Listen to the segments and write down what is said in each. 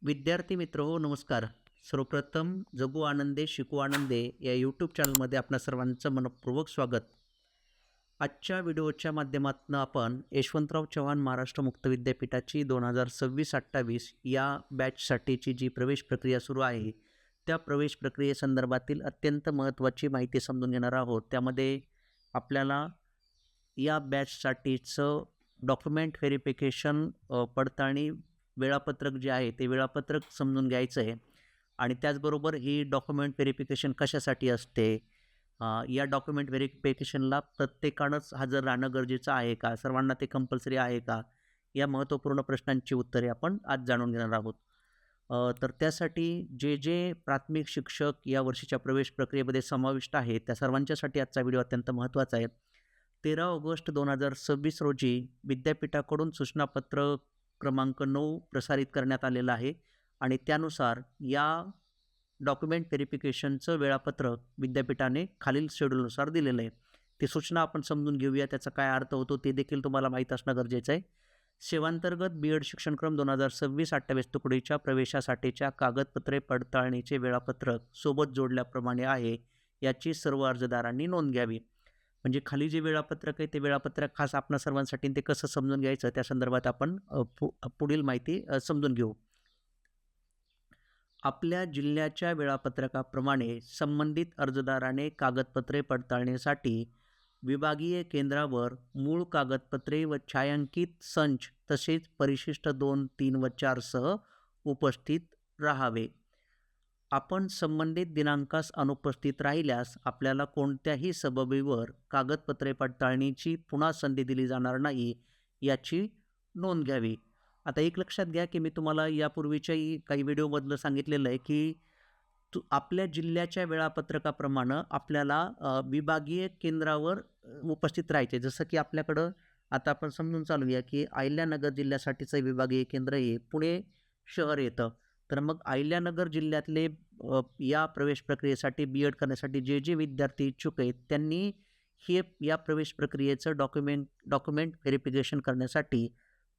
विद्यार्थी मित्र हो नमस्कार. सर्वप्रथम जगू आनंदे शिकू आनंदे या यूट्यूब चॅनलमध्ये आपणा सर्वांचं मनःपूर्वक स्वागत. आजच्या व्हिडिओच्या माध्यमातून आपण यशवंतराव चव्हाण महाराष्ट्र मुक्त विद्यापीठाची 2026-28 या बॅचसाठीची जी प्रवेश प्रक्रिया सुरू आहे, त्या प्रवेश प्रक्रियेसंदर्भातील अत्यंत महत्त्वाची माहिती समजून घेणार आहोत. त्यामध्ये आपल्याला या बॅचसाठीचं डॉक्युमेंट व्हेरिफिकेशन पडताळणी वेळापत्रक जे आहे ते वेळापत्रक समजून घ्यायचं आहे आणि त्याचबरोबर ही डॉक्युमेंट व्हेरिफिकेशन कशासाठी असते, या डॉक्युमेंट व्हेरिफिकेशनला प्रत्येकानंच हजर राहणं गरजेचं आहे का, सर्वांना ते कंपल्सरी आहे का, या महत्त्वपूर्ण प्रश्नांची उत्तरे आपण आज जाणून घेणार आहोत. तर त्यासाठी जे जे प्राथमिक शिक्षक या वर्षीच्या प्रवेश प्रक्रियेमध्ये समाविष्ट आहेत त्या सर्वांच्यासाठी आजचा व्हिडिओ अत्यंत महत्त्वाचा आहे. 13 ऑगस्ट 2026 रोजी विद्यापीठाकडून सूचनापत्र क्रमांक 9 प्रसारित करण्यात आलेलं आहे आणि त्यानुसार या डॉक्युमेंट व्हेरिफिकेशनचं वेळापत्रक विद्यापीठाने खालील शेड्यूलनुसार दिलेलं आहे. ती सूचना आपण समजून घेऊया, त्याचा काय अर्थ होतो ते देखील तुम्हाला माहीत असणं गरजेचं आहे. सेवांतर्गत बी.एड शिक्षणक्रम 2026-28 तुकडीच्या प्रवेशासाठीच्या कागदपत्रे पडताळणीचे वेळापत्रक सोबत जोडल्याप्रमाणे आहे, याची सर्व अर्जदारांनी नोंद घ्यावी. म्हणजे खाली जे वेळापत्रक आहे ते वेळापत्रक खास आपणा सर्वांसाठी ते कसं समजून घ्यायचं त्या संदर्भात आपण पुढील माहिती समजून घेऊ. आपल्या जिल्ह्याच्या वेळापत्रकाप्रमाणे संबंधित अर्जदाराने कागदपत्रे पडताळणीसाठी विभागीय केंद्रावर मूळ कागदपत्रे व छायांकित संच तसेच परिशिष्ट 2, 3 व 4 सह उपस्थित राहावे. आपण संबंधित दिनांकास अनुपस्थित राहिल्यास आपल्याला कोणत्याही सबबीवर कागदपत्रे पडताळणीची पुन्हा संधी दिली जाणार नाही, याची नोंद घ्यावी. आता एक लक्षात घ्या की मी तुम्हाला यापूर्वीच्याही काही व्हिडिओमधलं सांगितलेलं आहे की आपल्या जिल्ह्याच्या वेळापत्रकाप्रमाणे आपल्याला विभागीय केंद्रावर उपस्थित राहायचे. जसं की आपल्याकडं आता आपण समजून चालूया की अहिल्यानगर जिल्ह्यासाठीचं विभागीय केंद्र हे पुणे शहर येतं. तर मग अहिल्यानगर जिल्ह्यातले या प्रवेश प्रक्रियेसाठी बी.एड करण्यासाठी जे जे विद्यार्थी इच्छुक आहेत त्यांनी या प्रवेश प्रक्रियेचं डॉक्युमेंट व्हेरिफिकेशन करण्यासाठी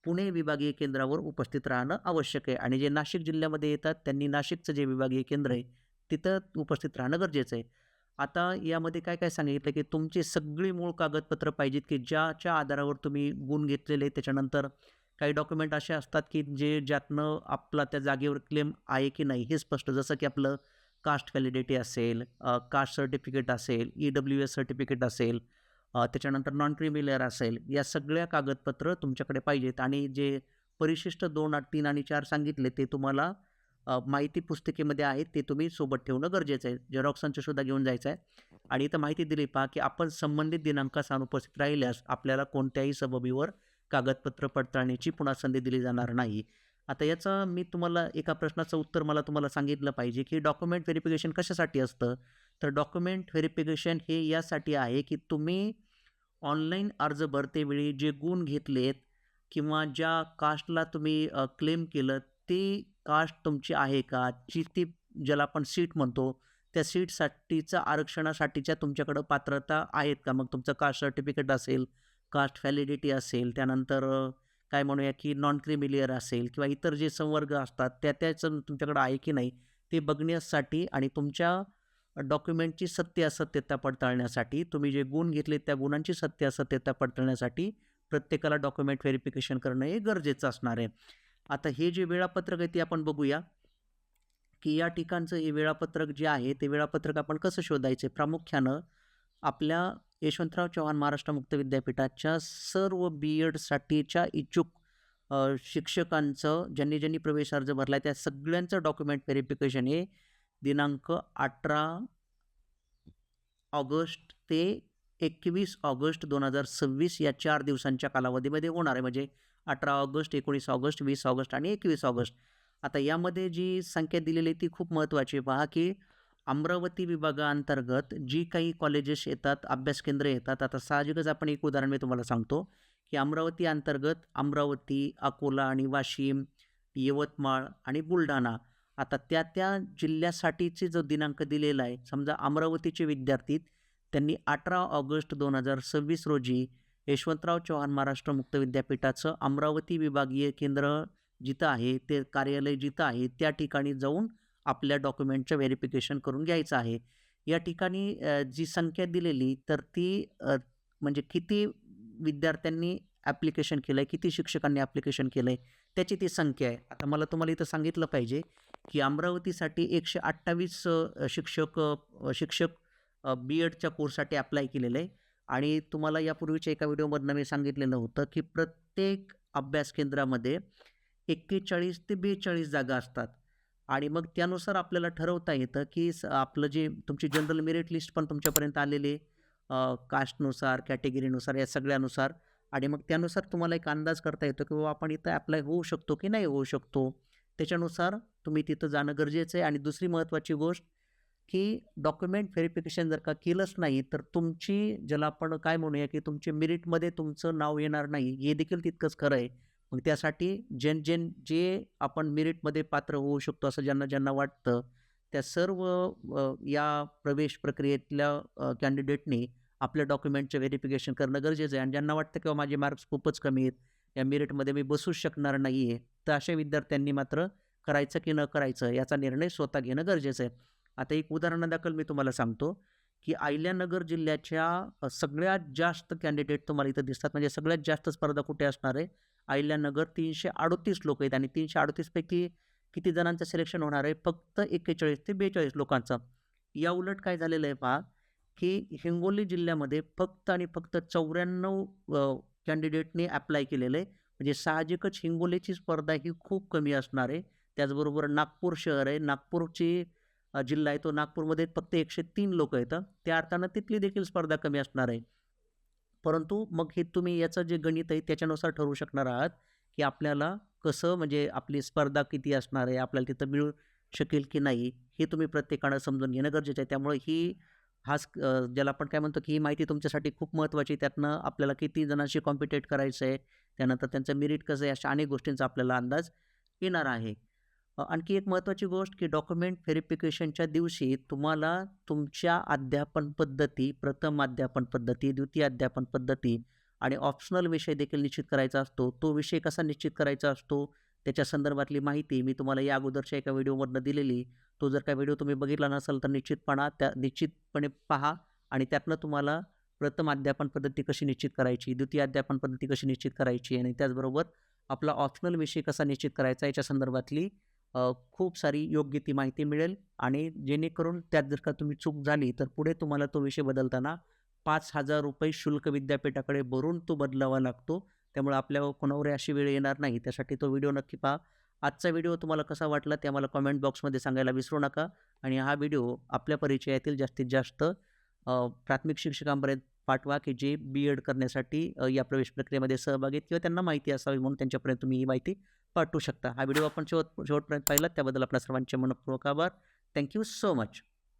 पुणे विभागीय केंद्रावर उपस्थित राहणं आवश्यक आहे आणि जे नाशिक जिल्ह्यामध्ये येतात त्यांनी नाशिकचं जे विभागीय केंद्र आहे तिथं उपस्थित राहणं गरजेचं आहे. आता यामध्ये काय काय सांगितलं की तुमची सगळी मूळ कागदपत्र पाहिजेत की ज्याच्या आधारावर तुम्ही गुण घेतलेले आहेत. त्याच्यानंतर काही डॉक्युमेंट असे असतात की ज्यातनं आपला त्या जागेवर क्लेम आहे की नाही हे स्पष्ट, जसं की आपलं कास्ट व्हॅलिडिटी असेल, कास्ट सर्टिफिकेट असेल, EWS सर्टिफिकेट असेल, त्याच्यानंतर नॉन क्रिमी लेअर असेल, या सगळ्या कागदपत्र तुमच्याकडे पाहिजेत. आणि जे परिशिष्ट 2, 3 आणि 4 सांगितले ते तुम्हाला माहिती पुस्तिकेमध्ये आहेत ते तुम्ही सोबत ठेवणं गरजेचं आहे. झेरॉक्सांचं सुद्धा घेऊन जायचं आहे. आणि इथं माहिती दिली पहा की आपण संबंधित दिनांकास अनुपस्थित राहिल्यास आपल्याला कोणत्याही सबबीवर कागदपत्र पडताळणीची पुन्हा संधी दिली जाणार नाही. आता याचं मी तुम्हाला एका प्रश्नाचं उत्तर मला तुम्हाला सांगितलं पाहिजे की डॉक्युमेंट व्हेरिफिकेशन कशासाठी असतं. तर डॉक्युमेंट व्हेरिफिकेशन हे यासाठी आहे की तुम्ही ऑनलाईन अर्ज भरतेवेळी जे गुण घेतलेत किंवा ज्या कास्टला तुम्ही क्लेम केलं ती कास्ट तुमची आहे का, ती ज्याला आपण सीट म्हणतो त्या सीटसाठीचं आरक्षणासाठीच्या तुमच्याकडं पात्रता आहेत का. मग तुमचं कास्ट सर्टिफिकेट असेल, कास्ट व्हॅलिडिटी असेल, त्यानंतर काय म्हणूया की नॉन क्रिमी लेअर असेल किंवा इतर जे संवर्ग असतात त्याचं तुमच्याकडं आहे की नाही ते बघण्यासाठी आणि तुमच्या डॉक्युमेंटची सत्यासत्यता पडताळण्यासाठी तुम्ही जे गुण घेतले त्या गुणांची सत्यासत्यता पडताळण्यासाठी प्रत्येकाला डॉक्युमेंट व्हेरिफिकेशन करणं हे गरजेचं असणार आहे. आता हे जे वेळापत्रक आहे ते आपण बघूया की या ठिकाणचं हे वेळापत्रक जे आहे ते वेळापत्रक आपण कसं शोधायचे. प्रामुख्यानं आपल्या यशवंतराव चव्हाण महाराष्ट्र मुक्त विद्यापीठाच्या सर्व बी.एडसाठीच्या इच्छुक शिक्षकांचं ज्यांनी प्रवेश अर्ज भरला आहे त्या सगळ्यांचं डॉक्युमेंट व्हेरिफिकेशन हे दिनांक 18 ऑगस्ट ते 21 ऑगस्ट 2026 या 4 दिवसांच्या कालावधीमध्ये होणार आहे. म्हणजे 18 ऑगस्ट, 19 ऑगस्ट, 20 ऑगस्ट आणि 21 ऑगस्ट. आता यामध्ये जी संख्या दिलेली आहे ती खूप महत्त्वाची आहे. पहा की अमरावती विभागाअंतर्गत जी काही कॉलेजेस येतात, अभ्यास केंद्र येतात. आता साहजिकच आपण एक उदाहरण मी तुम्हाला सांगतो की अमरावती अंतर्गत अमरावती, अकोला आणि वाशिम, यवतमाळ आणि बुलढाणा. आता त्या जिल्ह्यासाठीचे जो दिनांक दिलेला आहे, समजा अमरावतीचे विद्यार्थी त्यांनी 18 ऑगस्ट 2026 रोजी यशवंतराव चव्हाण महाराष्ट्र मुक्त विद्यापीठाचं अमरावती विभागीय केंद्र जिथं आहे, ते कार्यालय जिथं आहे, त्या ठिकाणी जाऊन आपल्या डॉक्युमेंटचं व्हेरिफिकेशन करून घ्यायचं आहे. या ठिकाणी जी संख्या दिलेली तर ती म्हणजे किती विद्यार्थ्यांनी ॲप्लिकेशन केलंय, किती शिक्षकांनी ॲप्लिकेशन केलंय, त्याची ती संख्या आहे. आता मला तुम्हाला इथं सांगितलं पाहिजे, की अमरावतीसाठी 128 शिक्षक बी-एडच्या कोर्ससाठी अप्लाय केलेलं आहे आणि तुम्हाला यापूर्वीच्या एका व्हिडिओमधनं मी सांगितलेलं होतं, की प्रत्येक अभ्यास केंद्रामध्ये 41 ते 42 जागा असतात आणि मग त्यानुसार आपल्याला ठरवता येतं, की आपलं जे तुमची जनरल मेरिट लिस्ट पण तुमच्यापर्यंत आलेली कास्टनुसार, कॅटेगरीनुसार या सगळ्यानुसार आणि मग त्यानुसार तुम्हाला एक अंदाज करता येतो, की बाबा आपण इथं अप्लाय होऊ शकतो की नाही होऊ शकतो. त्याच्यानुसार तुम्ही तिथं जाणं गरजेचं आहे आणि दुसरी महत्त्वाची गोष्ट, की डॉक्युमेंट व्हेरिफिकेशन जर का केलंच नाही, तर तुमची ज्याला आपण काय म्हणूया, की तुमच्या मेरिटमध्ये तुमचं नाव येणार नाही, हे देखील तितकंच खरं आहे. मग त्यासाठी जे आपण मेरिटमध्ये पात्र होऊ शकतो असं ज्यांना वाटतं, त्या सर्व या प्रवेश प्रक्रियेतल्या कॅन्डिडेटनी आपल्या डॉक्युमेंटचं व्हेरिफिकेशन करणं गरजेचं आहे आणि ज्यांना वाटतं की माझे मार्क्स खूपच कमी आहेत, या मेरिटमध्ये मी बसूच शकणार नाही आहे, तर अशा विद्यार्थ्यांनी मात्र करायचं की न करायचं याचा निर्णय स्वतः घेणं गरजेचं आहे. आता एक उदाहरणादाखल मी तुम्हाला सांगतो, की अहिल्यानगर जिल्ह्याच्या सगळ्यात जास्त कॅन्डिडेट तुम्हाला इथं दिसतात. म्हणजे सगळ्यात जास्त स्पर्धा कुठे असणार आहे? अहिल्यानगर 338 लोकं आहेत आणि 338 पैकी किती जणांचं सिलेक्शन होणार आहे? फक्त 41 ते 42 लोकांचं. या उलट काय झालेलं आहे पहा, की हिंगोली जिल्ह्यामध्ये फक्त आणि फक्त 94 कॅन्डिडेटनी ॲप्लाय केलेलं आहे. म्हणजे साहजिकच हिंगोलीची स्पर्धा ही खूप कमी असणार आहे. त्याचबरोबर नागपूर शहर आहे. नागपूरची जिल्हा आहे तो नागपूरमध्ये फक्त 103 लोकं आहेत. त्या अर्थानं तिथली देखील स्पर्धा कमी असणार आहे. परंतु मग हे तुम्ही याचं जे गणित आहे त्याच्यानुसार ठरवू शकणार आहात, की आपल्याला कसं म्हणजे आपली स्पर्धा किती असणार आहे, आपल्याला तिथं मिळू शकेल की नाही, हे तुम्ही प्रत्येकानं समजून घेणं गरजेचं आहे. त्यामुळे ज्याला आपण काय म्हणतो, की ही माहिती तुमच्यासाठी खूप महत्त्वाची आहे. त्यातनं आपल्याला किती जणांशी कॉम्पिटेट करायचं आहे, त्यानंतर त्यांचं मेरिट कसं आहे, अशा अनेक गोष्टींचा आपल्याला अंदाज येणार आहे. आणखी एक महत्त्वाची गोष्ट, की डॉक्युमेंट व्हेरिफिकेशनच्या दिवशी तुम्हाला तुमच्या अध्यापन पद्धती, प्रथम अध्यापन पद्धती, द्वितीय अध्यापन पद्धती आणि ऑप्शनल विषय देखील निश्चित करायचा असतो. तो विषय कसा निश्चित करायचा असतो, त्याच्या संदर्भातली माहिती मी तुम्हाला या अगोदरच्या एका व्हिडिओमधनं दिलेली. तो जर का व्हिडिओ तुम्ही बघितला नसेल, तर निश्चितपणे पहा आणि त्यातनं तुम्हाला प्रथम अध्यापन पद्धती कशी निश्चित करायची, द्वितीय अध्यापन पद्धती कशी निश्चित करायची आणि त्याचबरोबर आपला ऑप्शनल विषय कसा निश्चित करायचा याच्या संदर्भातली खूप सारी योग्य ती माहिती मिळेल आणि जेणेकरून त्यात जर का तुम्ही चूक झाली, तर पुढे तुम्हाला तो विषय बदलताना ₹5,000 शुल्क विद्यापीठाकडे भरून तो बदलावा लागतो. त्यामुळे आपल्या कोणावरही अशी वेळ येणार नाही. त्यासाठी तो व्हिडिओ नक्की पहा. आजचा व्हिडिओ तुम्हाला कसा वाटला ते आम्हाला कमेंट बॉक्समध्ये सांगायला विसरू नका आणि हा व्हिडिओ आपल्या परिचयातील जास्तीत जास्त प्राथमिक शिक्षकांपर्यंत पाठवा, की जे बी-एड करण्यासाठी या प्रवेश प्रक्रियेमध्ये सहभागी आहेत किंवा त्यांना माहिती असावी म्हणून त्यांच्यापर्यंत तुम्ही ही माहिती पाठवू शकता. हा व्हिडिओ आपण शेवटपर्यंत पाहिलात त्याबद्दल आपल्या सर्वांचे मनःपूर्वक आभार. Thank you so much.